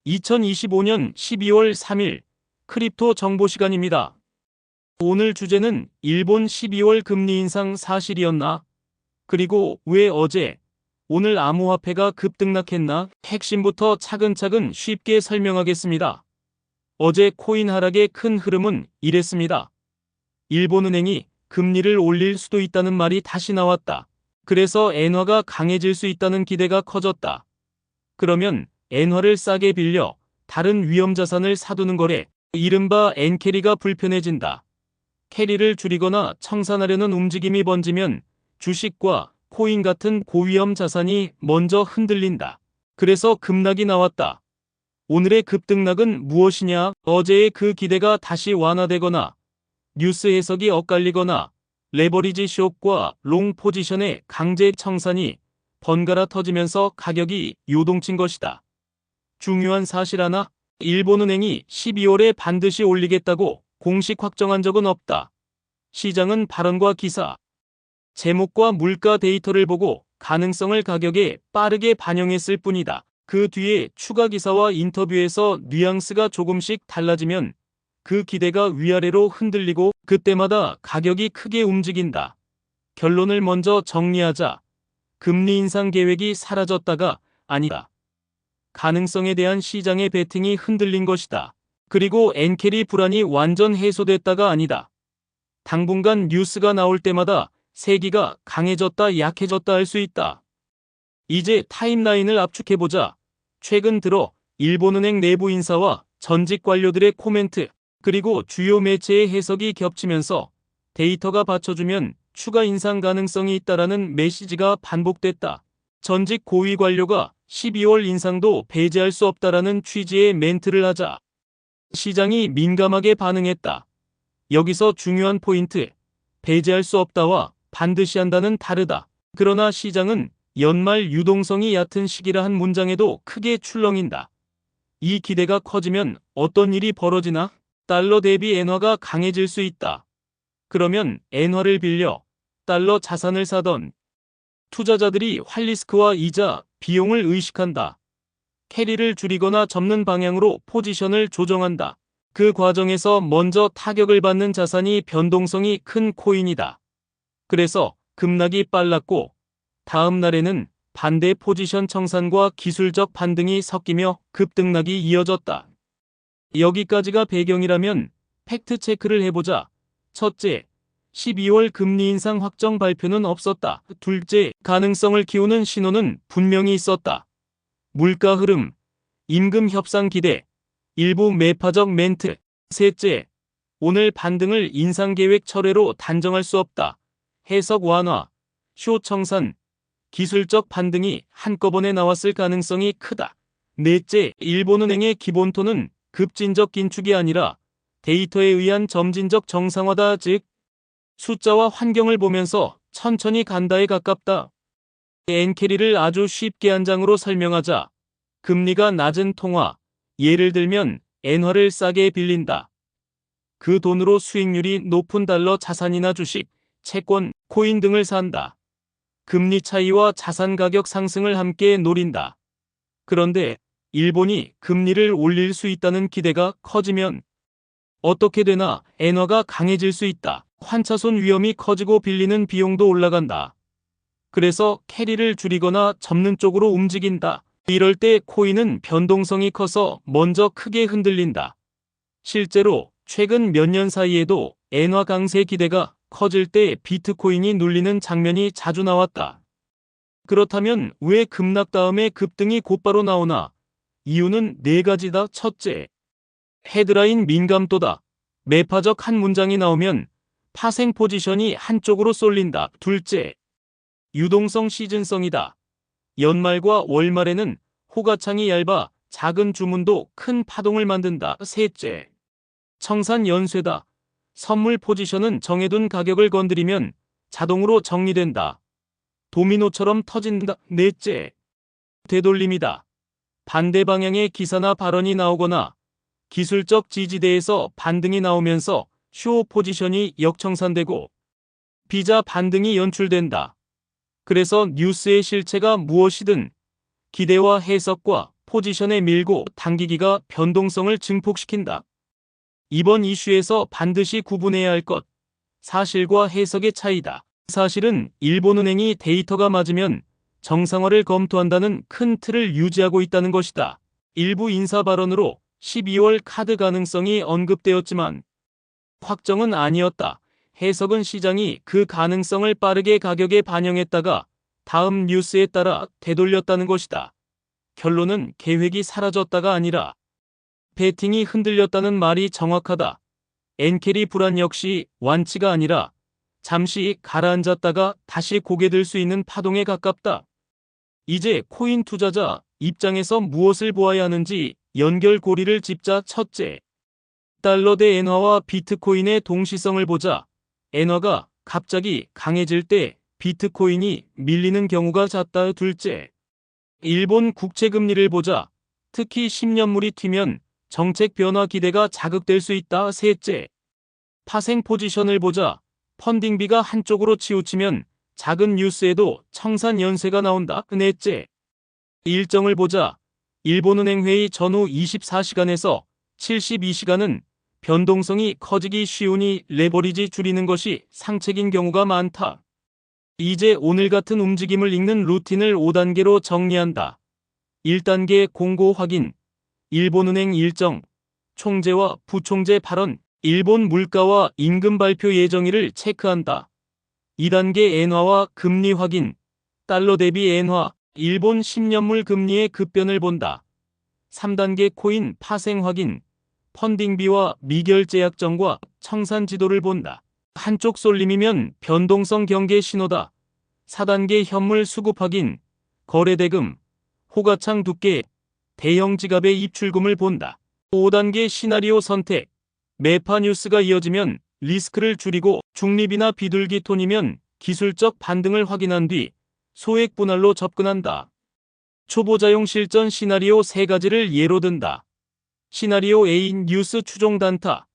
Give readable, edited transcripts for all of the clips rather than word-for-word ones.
2025년 12월 3일 크립토 정보 시간입니다. 오늘 주제는 일본 12월 금리 인상 사실이었나? 그리고 왜 어제, 오늘 암호화폐가 급등락했나? 핵심부터 차근차근 쉽게 설명하겠습니다. 어제 코인 하락의 큰 흐름은 이랬습니다. 일본은행이 금리를 올릴 수도 있다는 말이 다시 나왔다. 그래서 엔화가 강해질 수 있다는 기대가 커졌다. 그러면 엔화를 싸게 빌려 다른 위험자산을 사두는 거래, 이른바 엔캐리가 불편해진다. 캐리를 줄이거나 청산하려는 움직임이 번지면 주식과 코인 같은 고위험 자산이 먼저 흔들린다. 그래서 급락이 나왔다. 오늘의 급등락은 무엇이냐? 어제의 그 기대가 다시 완화되거나 뉴스 해석이 엇갈리거나 레버리지 숏과 롱 포지션의 강제 청산이 번갈아 터지면서 가격이 요동친 것이다. 중요한 사실 하나, 일본은행이 12월에 반드시 올리겠다고 공식 확정한 적은 없다. 시장은 발언과 기사, 제목과 물가 데이터를 보고 가능성을 가격에 빠르게 반영했을 뿐이다. 그 뒤에 추가 기사와 인터뷰에서 뉘앙스가 조금씩 달라지면 그 기대가 위아래로 흔들리고 그때마다 가격이 크게 움직인다. 결론을 먼저 정리하자. 금리 인상 계획이 사라졌다가 아니다. 가능성에 대한 시장의 베팅이 흔들린 것이다. 그리고 엔캐리 불안이 완전 해소됐다가 아니다. 당분간 뉴스가 나올 때마다 세기가 강해졌다 약해졌다 할 수 있다. 이제 타임라인을 압축해보자. 최근 들어 일본은행 내부 인사와 전직 관료들의 코멘트, 그리고 주요 매체의 해석이 겹치면서 데이터가 받쳐주면 추가 인상 가능성이 있다라는 메시지가 반복됐다. 전직 고위 관료가 12월 인상도 배제할 수 없다라는 취지의 멘트를 하자 시장이 민감하게 반응했다. 여기서 중요한 포인트, 배제할 수 없다와 반드시 한다는 다르다. 그러나 시장은 연말 유동성이 얕은 시기라 한 문장에도 크게 출렁인다. 이 기대가 커지면 어떤 일이 벌어지나? 달러 대비 엔화가 강해질 수 있다. 그러면 엔화를 빌려 달러 자산을 사던 투자자들이 활리스크와 이자, 비용을 의식한다. 캐리를 줄이거나 접는 방향으로 포지션을 조정한다. 그 과정에서 먼저 타격을 받는 자산이 변동성이 큰 코인이다. 그래서 급락이 빨랐고 다음 날에는 반대 포지션 청산과 기술적 반등이 섞이며 급등락이 이어졌다. 여기까지가 배경이라면 팩트 체크를 해보자. 첫째, 12월 금리 인상 확정 발표는 없었다. 둘째, 가능성을 키우는 신호는 분명히 있었다. 물가 흐름, 임금 협상 기대, 일부 매파적 멘트. 셋째, 오늘 반등을 인상 계획 철회로 단정할 수 없다. 해석 완화, 숏 청산, 기술적 반등이 한꺼번에 나왔을 가능성이 크다. 넷째, 일본은행의 기본톤은 급진적 긴축이 아니라 데이터에 의한 점진적 정상화다. 즉, 숫자와 환경을 보면서 천천히 간다에 가깝다. 엔캐리를 아주 쉽게 한 장으로 설명하자. 금리가 낮은 통화, 예를 들면 엔화를 싸게 빌린다. 그 돈으로 수익률이 높은 달러 자산이나 주식, 채권, 코인 등을 산다. 금리 차이와 자산 가격 상승을 함께 노린다. 그런데 일본이 금리를 올릴 수 있다는 기대가 커지면 어떻게 되나? 엔화가 강해질 수 있다. 환차손 위험이 커지고 빌리는 비용도 올라간다. 그래서 캐리를 줄이거나 접는 쪽으로 움직인다. 이럴 때 코인은 변동성이 커서 먼저 크게 흔들린다. 실제로 최근 몇 년 사이에도 엔화 강세 기대가 커질 때 비트코인이 눌리는 장면이 자주 나왔다. 그렇다면 왜 급락 다음에 급등이 곧바로 나오나? 이유는 네 가지다. 첫째, 헤드라인 민감도다. 매파적 한 문장이 나오면 파생 포지션이 한쪽으로 쏠린다. 둘째, 유동성 시즌성이다. 연말과 월말에는 호가창이 얇아 작은 주문도 큰 파동을 만든다. 셋째, 청산 연쇄다. 선물 포지션은 정해둔 가격을 건드리면 자동으로 정리된다. 도미노처럼 터진다. 넷째, 되돌림이다. 반대 방향의 기사나 발언이 나오거나 기술적 지지대에서 반등이 나오면서 숏 포지션이 역청산되고 비자 반등이 연출된다. 그래서 뉴스의 실체가 무엇이든 기대와 해석과 포지션에 밀고 당기기가 변동성을 증폭시킨다. 이번 이슈에서 반드시 구분해야 할 것, 사실과 해석의 차이다. 사실은 일본은행이 데이터가 맞으면 정상화를 검토한다는 큰 틀을 유지하고 있다는 것이다. 일부 인사 발언으로 12월 카드 가능성이 언급되었지만 확정은 아니었다. 해석은 시장이 그 가능성을 빠르게 가격에 반영했다가 다음 뉴스에 따라 되돌렸다는 것이다. 결론은 계획이 사라졌다가 아니라 베팅이 흔들렸다는 말이 정확하다. 엔캐리 불안 역시 완치가 아니라 잠시 가라앉았다가 다시 고개 들 수 있는 파동에 가깝다. 이제 코인 투자자 입장에서 무엇을 보아야 하는지 연결고리를 짚자. 첫째, 달러 대 엔화와 비트코인의 동시성을 보자. 엔화가 갑자기 강해질 때 비트코인이 밀리는 경우가 잦다. 둘째, 일본 국채금리를 보자. 특히 10년물이 튀면 정책 변화 기대가 자극될 수 있다. 셋째, 파생 포지션을 보자. 펀딩비가 한쪽으로 치우치면 작은 뉴스에도 청산 연세가 나온다. 넷째, 일정을 보자. 일본은행 회의 전후 24시간에서 72시간은 변동성이 커지기 쉬우니 레버리지 줄이는 것이 상책인 경우가 많다. 이제 오늘 같은 움직임을 읽는 루틴을 5단계로 정리한다. 1단계 공고 확인. 일본은행 일정, 총재와 부총재 발언, 일본 물가와 임금 발표 예정일을 체크한다. 2단계 엔화와 금리 확인. 달러 대비 엔화, 일본 10년물 금리의 급변을 본다. 3단계 코인 파생 확인. 펀딩비와 미결제 약정과 청산 지도를 본다. 한쪽 쏠림이면 변동성 경계 신호다. 4단계 현물 수급 확인. 거래대금, 호가창 두께, 대형 지갑의 입출금을 본다. 5단계 시나리오 선택. 매파 뉴스가 이어지면 리스크를 줄이고 중립이나 비둘기 톤이면 기술적 반등을 확인한 뒤 소액 분할로 접근한다. 초보자용 실전 시나리오 3가지를 예로 든다. 시나리오 A 뉴스 추종 단타.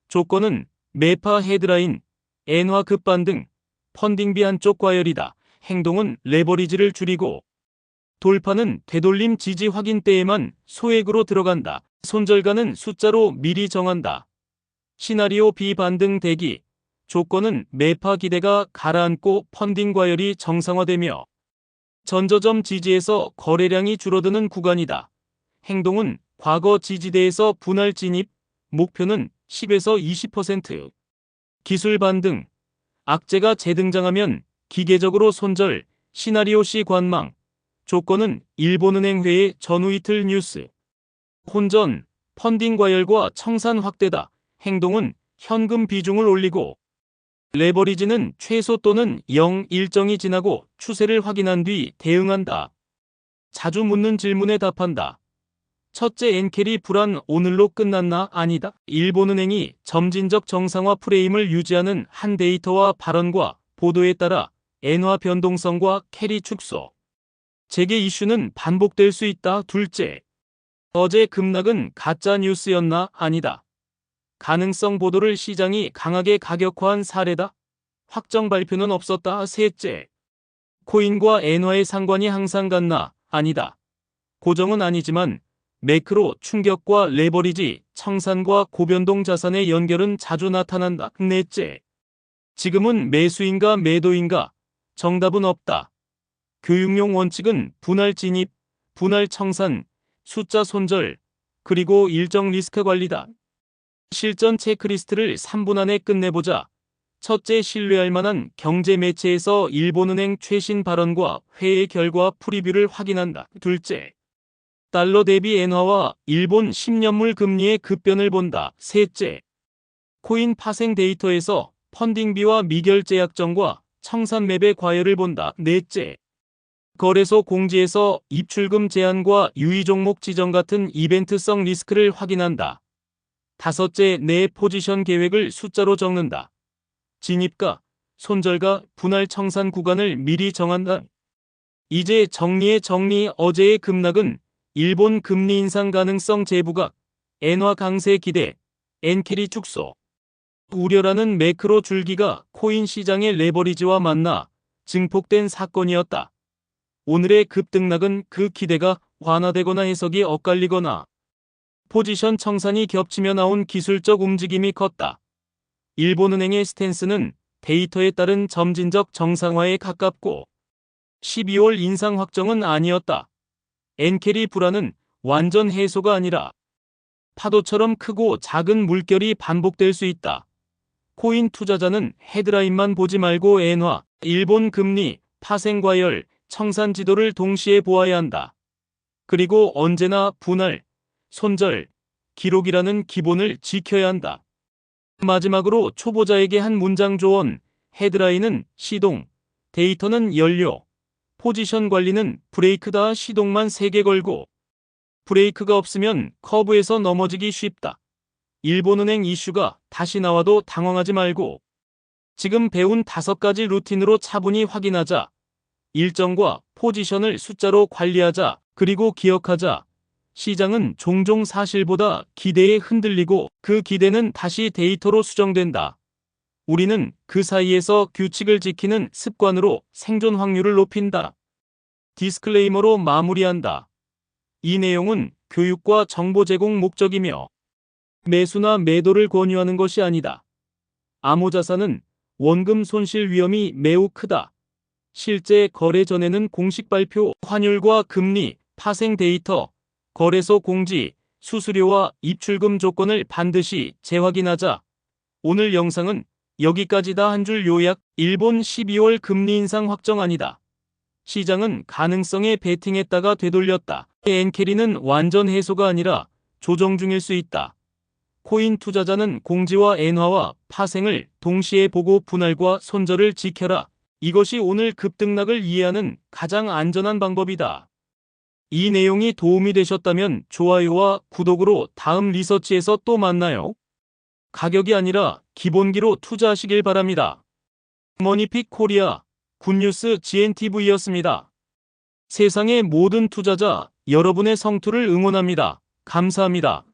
조건은 매파 헤드라인, 엔화 급반등, 펀딩비 한쪽 과열이다. 행동은 레버리지를 줄이고 돌파는 되돌림 지지 확인 때에만 소액으로 들어간다. 손절가는 숫자로 미리 정한다. 시나리오 B 반등 대기. 조건은 매파 기대가 가라앉고 펀딩 과열이 정상화되며 전저점 지지에서 거래량이 줄어드는 구간이다. 행동은 과거 지지대에서 분할 진입, 목표는 10에서 20%. 기술 반등. 악재가 재등장하면 기계적으로 손절, 시나리오 C 관망. 조건은 일본은행 회의 전후 이틀 뉴스. 혼전, 펀딩 과열과 청산 확대다. 행동은 현금 비중을 올리고 레버리지는 최소 또는 0 일정이 지나고 추세를 확인한 뒤 대응한다. 자주 묻는 질문에 답한다. 첫째, 엔캐리 불안 오늘로 끝났나? 아니다. 일본은행이 점진적 정상화 프레임을 유지하는 한 데이터와 발언과 보도에 따라 엔화 변동성과 캐리 축소, 재개 이슈는 반복될 수 있다. 둘째, 어제 급락은 가짜 뉴스였나? 아니다. 가능성 보도를 시장이 강하게 가격화한 사례다. 확정 발표는 없었다. 셋째, 코인과 엔화의 상관이 항상 같나? 아니다. 고정은 아니지만 매크로 충격과 레버리지, 청산과 고변동 자산의 연결은 자주 나타난다. 넷째, 지금은 매수인가 매도인가? 정답은 없다. 교육용 원칙은 분할 진입, 분할 청산, 숫자 손절, 그리고 일정 리스크 관리다. 실전 체크리스트를 3분 안에 끝내보자. 첫째, 신뢰할 만한 경제 매체에서 일본은행 최신 발언과 회의 결과 프리뷰를 확인한다. 둘째, 달러 대비 엔화와 일본 10년물 금리의 급변을 본다. 셋째, 코인 파생 데이터에서 펀딩비와 미결제 약정과 청산 맵의 과열을 본다. 넷째, 거래소 공지에서 입출금 제한과 유의 종목 지정 같은 이벤트성 리스크를 확인한다. 다섯째, 내 포지션 계획을 숫자로 적는다. 진입가, 손절가, 분할 청산 구간을 미리 정한다. 이제 정리의 정리. 어제의 급락은 일본 금리 인상 가능성 재부각, 엔화 강세 기대, 엔캐리 축소, 우려라는 매크로 줄기가 코인 시장의 레버리지와 만나 증폭된 사건이었다. 오늘의 급등락은 그 기대가 완화되거나 해석이 엇갈리거나 포지션 청산이 겹치며 나온 기술적 움직임이 컸다. 일본은행의 스탠스는 데이터에 따른 점진적 정상화에 가깝고 12월 인상 확정은 아니었다. 엔캐리 불안은 완전 해소가 아니라 파도처럼 크고 작은 물결이 반복될 수 있다. 코인 투자자는 헤드라인만 보지 말고 엔화, 일본 금리, 파생 과열, 청산 지도를 동시에 보아야 한다. 그리고 언제나 분할, 손절, 기록이라는 기본을 지켜야 한다. 마지막으로 초보자에게 한 문장 조언. 헤드라인은 시동, 데이터는 연료, 포지션 관리는 브레이크다. 시동만 3개 걸고 브레이크가 없으면 커브에서 넘어지기 쉽다. 일본은행 이슈가 다시 나와도 당황하지 말고 지금 배운 5가지 루틴으로 차분히 확인하자. 일정과 포지션을 숫자로 관리하자. 그리고 기억하자. 시장은 종종 사실보다 기대에 흔들리고 그 기대는 다시 데이터로 수정된다. 우리는 그 사이에서 규칙을 지키는 습관으로 생존 확률을 높인다. 디스클레이머로 마무리한다. 이 내용은 교육과 정보 제공 목적이며 매수나 매도를 권유하는 것이 아니다. 암호자산은 원금 손실 위험이 매우 크다. 실제 거래 전에는 공식 발표, 환율과 금리, 파생 데이터, 거래소 공지, 수수료와 입출금 조건을 반드시 재확인하자. 오늘 영상은 여기까지다. 한 줄 요약. 일본 12월 금리 인상 확정 아니다. 시장은 가능성에 베팅했다가 되돌렸다. 엔캐리는 완전 해소가 아니라 조정 중일 수 있다. 코인 투자자는 공지와 엔화와 파생을 동시에 보고 분할과 손절을 지켜라. 이것이 오늘 급등락을 이해하는 가장 안전한 방법이다. 이 내용이 도움이 되셨다면 좋아요와 구독으로 다음 리서치에서 또 만나요. 가격이 아니라 기본기로 투자하시길 바랍니다. 머니픽 코리아 굿뉴스 GNTV였습니다. 세상의 모든 투자자, 여러분의 성투를 응원합니다. 감사합니다.